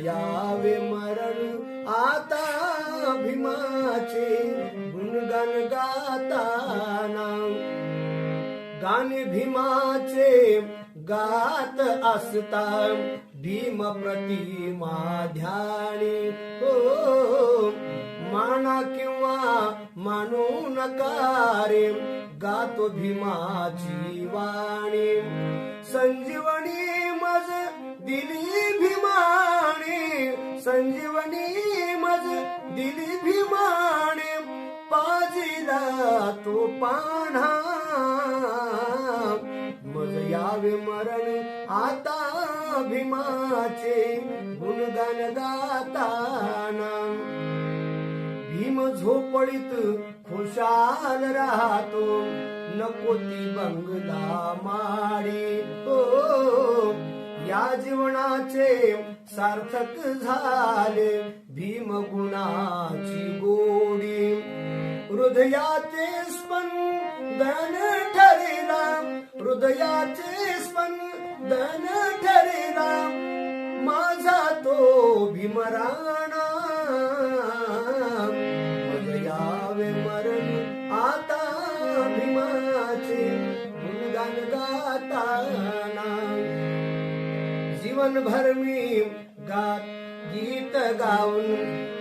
यावे मरण आता भीमाचे गुणगान गाताना गाणे भीमाचे गात असता भीम प्रतिमा ध्यानी हो माना किंवा मानू नका रे गातो भीमाची वाणी संजीवनी मज दिली भीमाने संजीवनी मज दिली भीमाने पाजीला तो पान्हा मज यावे मरण आता भीमाचे गुणगान गाताना भीम झोपडीत खुशाल राहतो नको ती बंगला माडी हो या जीवनाचे सार्थक झाले भीम गुणाची गोडी हृदयाचे स्पंदन ठरेला हृदयाचे स्पंदन ठरेला माझा तो भीमराणा मज यावे मरण आता भीमाचे गुणगान गाताना जीवनभर मी गीत गाऊन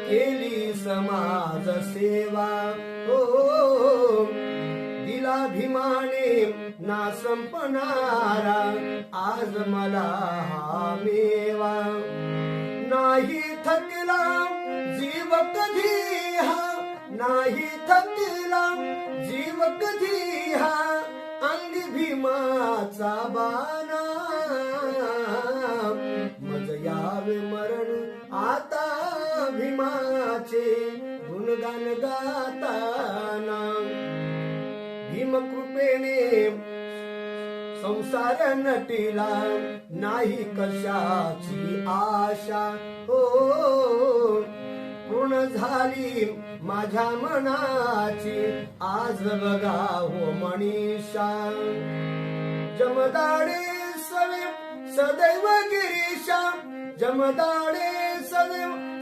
केली समाज सेवा हो दिला भीमाने ना संपणारा आज मला हा मेवा नाही थकला जीव कधी हा नाही थकला जीव कधी हा अंगी भीमाचा बाणा मज यावे मरण आता भीमाचे गुणगान गाताना भीम कृपेने संसार नटिला नाही कशाची आशा हो पूर्ण झाली माझ्या मनाची आज बघा हो मनीषा जमदाडे सदैव गिरीशा जमदाडे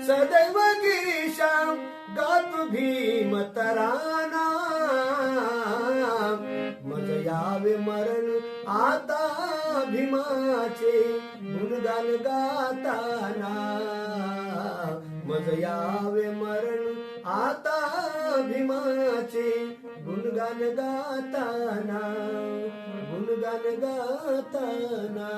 सदैव गिरीशा गात भीम तराना मज यावे मरण आता भीमाचे गुणगान गाताना मज यावे मरण आता भीमाचे गुणगान गाताना गुणगान गाताना